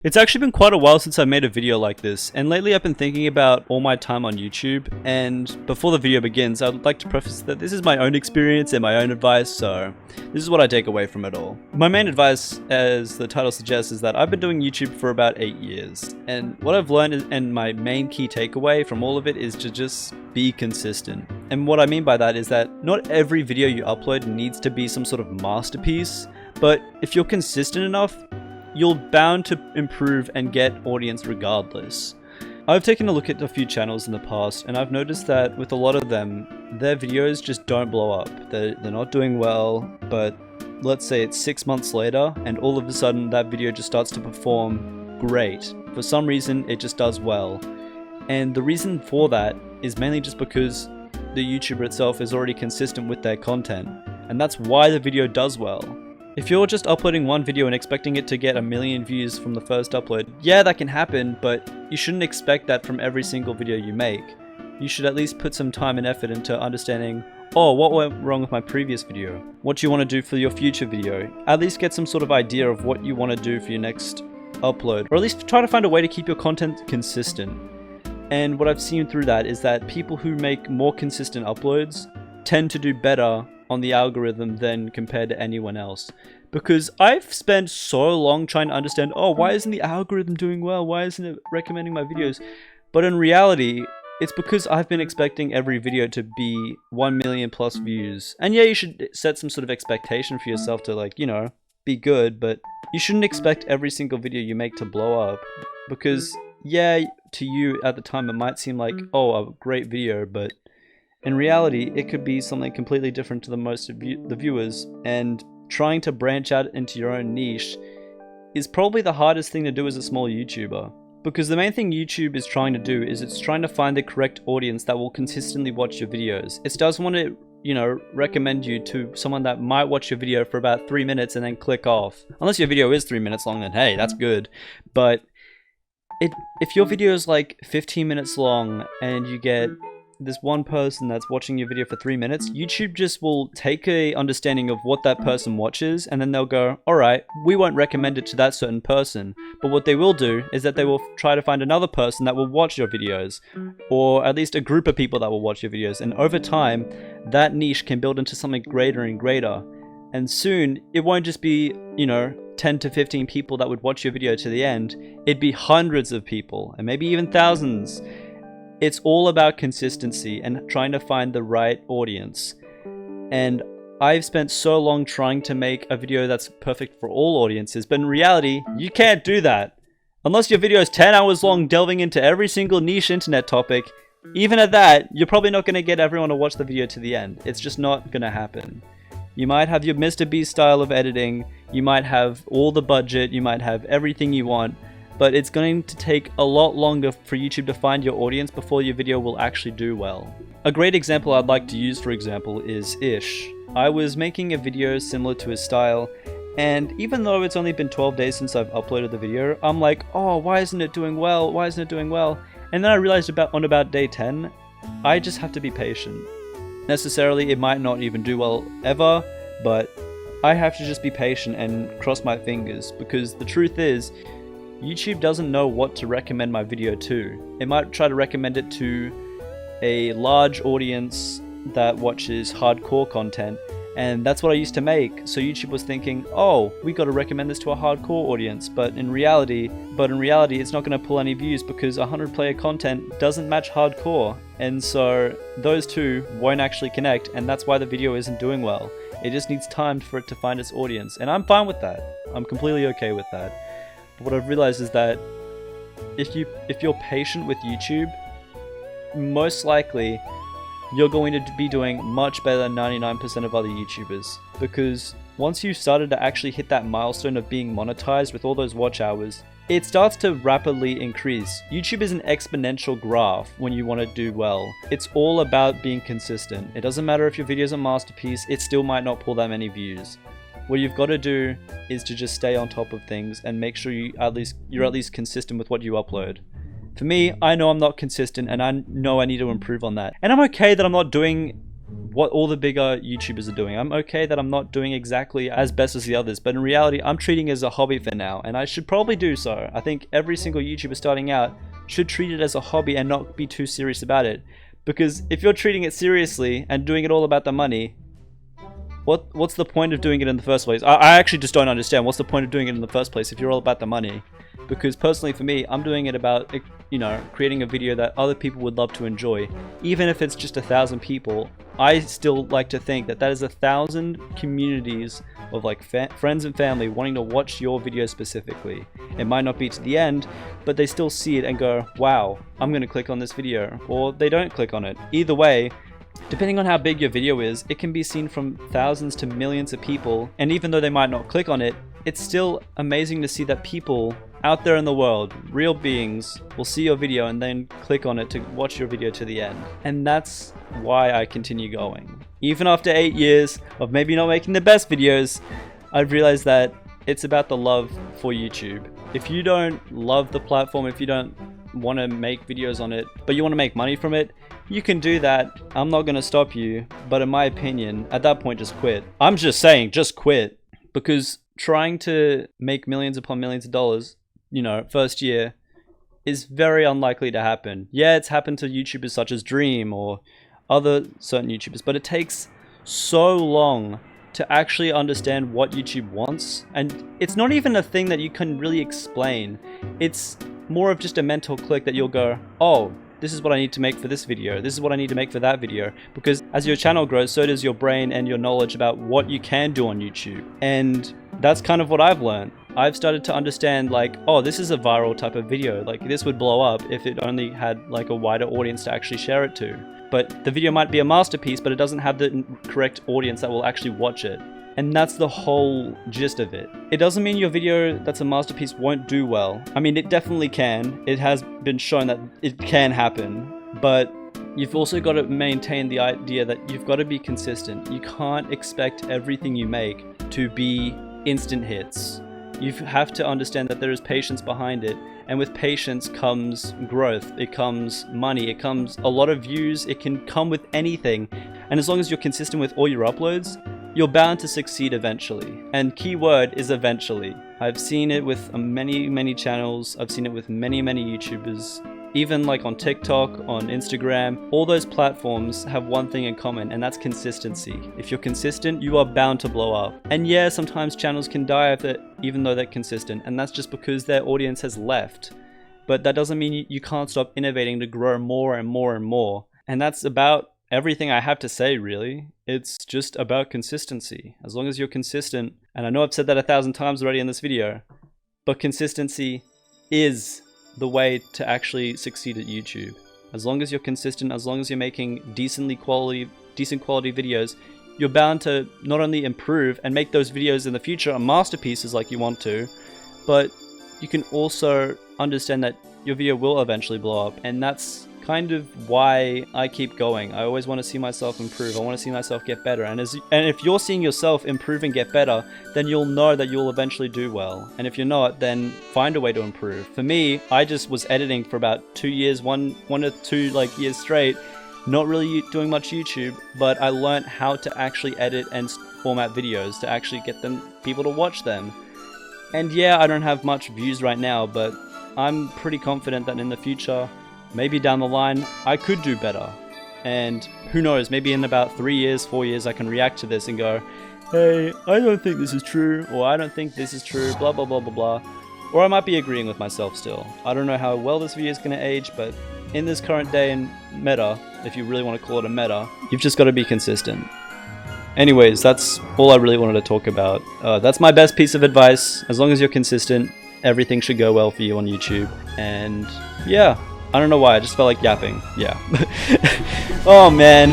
It's actually been quite a while since I made a video like this, and lately I've been thinking about all my time on YouTube, and before the video begins, I'd like to preface that this is my own experience and my own advice, so this is what I take away from it all. My main advice, as the title suggests, is that I've been doing YouTube for about 8 years, and what I've learned and my main key takeaway from all of it is to just be consistent. And what I mean by that is that not every video you upload needs to be some sort of masterpiece, but if you're consistent enough, you're bound to improve and get audience regardless. I've taken a look at a few channels in the past, and I've noticed that with a lot of them, their videos just don't blow up. They're not doing well, but let's say it's 6 months later, and all of a sudden that video just starts to perform great. For some reason, it just does well. And the reason for that is mainly just because the YouTuber itself is already consistent with their content, and that's why the video does well. If you're just uploading one video and expecting it to get 1 million views from the first upload, yeah, that can happen, but you shouldn't expect that from every single video you make. You should at least put some time and effort into understanding, oh, what went wrong with my previous video? What do you want to do for your future video? At least get some sort of idea of what you want to do for your next upload, or at least try to find a way to keep your content consistent. And what I've seen through that is that people who make more consistent uploads tend to do better on the algorithm than compared to anyone else. Because I've spent so long trying to understand, oh, why isn't the algorithm doing well? Why isn't it recommending my videos? But in reality, it's because I've been expecting every video to be 1 million plus views. And yeah, you should set some sort of expectation for yourself to, like, you know, be good, but you shouldn't expect every single video you make to blow up. Because yeah, to you at the time it might seem like, oh, a great video, but in reality, it could be something completely different to the most of the viewers, and trying to branch out into your own niche is probably the hardest thing to do as a small YouTuber. Because the main thing YouTube is trying to do is it's trying to find the correct audience that will consistently watch your videos. It doesn't want to, you know, recommend you to someone that might watch your video for about 3 minutes and then click off. Unless your video is 3 minutes long, then hey, that's good. But if your video is like 15 minutes long and you get this one person that's watching your video for 3 minutes, YouTube just will take a understanding of what that person watches, and then they'll go, alright, we won't recommend it to that certain person. But what they will do is that they will try to find another person that will watch your videos, or at least a group of people that will watch your videos, and over time, that niche can build into something greater and greater. And soon, it won't just be, you know, 10 to 15 people that would watch your video to the end, it'd be hundreds of people, and maybe even thousands. It's all about consistency and trying to find the right audience. And I've spent so long trying to make a video that's perfect for all audiences, but in reality, you can't do that. Unless your video is 10 hours long delving into every single niche internet topic, even at that, you're probably not going to get everyone to watch the video to the end. It's just not going to happen. You might have your Mr. Beast style of editing, you might have all the budget, you might have everything you want, but it's going to take a lot longer for YouTube to find your audience before your video will actually do well. A great example I'd like to use, for example, is Ish. I was making a video similar to his style, and even though it's only been 12 days since I've uploaded the video, I'm like, oh, why isn't it doing well? Why isn't it doing well? And then I realized on about day 10, I just have to be patient. Necessarily, it might not even do well ever, but I have to just be patient and cross my fingers, because the truth is, YouTube doesn't know what to recommend my video to. It might try to recommend it to a large audience that watches hardcore content, and that's what I used to make. So YouTube was thinking, oh, we got to recommend this to a hardcore audience, but in reality it's not going to pull any views because 100 player content doesn't match hardcore, and so those two won't actually connect, and that's why the video isn't doing well. It just needs time for it to find its audience, and I'm fine with that. I'm completely okay with that. What I've realized is that if you're patient with YouTube, most likely you're going to be doing much better than 99% of other YouTubers, because once you started to actually hit that milestone of being monetized with all those watch hours, it starts to rapidly increase. YouTube is an exponential graph when you want to do well. It's all about being consistent. It doesn't matter if your video is a masterpiece, it still might not pull that many views. What you've got to do is to just stay on top of things and make sure you're at least consistent with what you upload. For me, I know I'm not consistent, and I know I need to improve on that. And I'm okay that I'm not doing what all the bigger YouTubers are doing. I'm okay that I'm not doing exactly as best as the others, but in reality, I'm treating it as a hobby for now, and I should probably do so. I think every single YouTuber starting out should treat it as a hobby and not be too serious about it. Because if you're treating it seriously and doing it all about the money, what's the point of doing it in the first place? I actually just don't understand what's the point of doing it in the first place if you're all about the money. Because personally for me, I'm doing it about, you know, creating a video that other people would love to enjoy. Even if it's just 1,000 people, I still like to think that that is 1,000 communities of like friends and family wanting to watch your video specifically. It might not be to the end, but they still see it and go, wow, I'm gonna click on this video, or they don't click on it. Either way, depending on how big your video is, it can be seen from thousands to millions of people, and even though they might not click on it, it's still amazing to see that people out there in the world, real beings, will see your video and then click on it to watch your video to the end. And that's why I continue going. Even after 8 years of maybe not making the best videos, I've realized that it's about the love for YouTube. If you don't love the platform, if you don't want to make videos on it, but you want to make money from it, you can do that. I'm not going to stop you, but in my opinion, at that point, just quit. I'm just saying, just quit. Because trying to make millions upon millions of dollars, you know, first year, is very unlikely to happen. Yeah, it's happened to YouTubers such as Dream or other certain YouTubers, but it takes so long to actually understand what YouTube wants. And it's not even a thing that you can really explain. It's more of just a mental click that you'll go, oh, this is what I need to make for this video. This is what I need to make for that video. Because as your channel grows, so does your brain and your knowledge about what you can do on YouTube. And that's kind of what I've learned. I've started to understand like, oh, this is a viral type of video. Like this would blow up if it only had like a wider audience to actually share it to. But the video might be a masterpiece, but it doesn't have the correct audience that will actually watch it. And that's the whole gist of it. It doesn't mean your video that's a masterpiece won't do well. I mean, it definitely can. It has been shown that it can happen. But you've also got to maintain the idea that you've got to be consistent. You can't expect everything you make to be instant hits. You have to understand that there is patience behind it. And with patience comes growth, it comes money, it comes a lot of views, it can come with anything. And as long as you're consistent with all your uploads, you're bound to succeed eventually. And keyword is eventually. I've seen it with many channels, I've seen it with many YouTubers, even like on TikTok, on Instagram. All those platforms have one thing in common, and that's consistency. If you're consistent, you are bound to blow up. And yeah, sometimes channels can die even though they're consistent, and that's just because their audience has left. But that doesn't mean you can't stop innovating to grow more and more and more. And that's about everything I have to say, really. It's just about consistency. As long as you're consistent, and I know I've said that 1,000 times already in this video, but consistency is the way to actually succeed at YouTube. As long as you're consistent, as long as you're making decent quality videos, you're bound to not only improve and make those videos in the future masterpieces like you want to, but you can also understand that your video will eventually blow up. And that's kind of why I keep going. I always want to see myself improve. I want to see myself get better. And if you're seeing yourself improve and get better, then you'll know that you'll eventually do well. And if you're not, then find a way to improve. For me, I just was editing for about 2 years, one or two like years straight, not really doing much YouTube, but I learned how to actually edit and format videos to actually get people to watch them. And yeah, I don't have much views right now, but I'm pretty confident that in the future, maybe down the line, I could do better. And who knows, maybe in about 3 years, 4 years, I can react to this and go, hey, I don't think this is true, or I don't think this is true, blah, blah, blah, blah, blah. Or I might be agreeing with myself still. I don't know how well this video is going to age, but in this current day and meta, if you really want to call it a meta, you've just got to be consistent. Anyways, that's all I really wanted to talk about. That's my best piece of advice. As long as you're consistent, everything should go well for you on YouTube. And yeah. I don't know why, I just felt like yapping. Yeah. Oh man.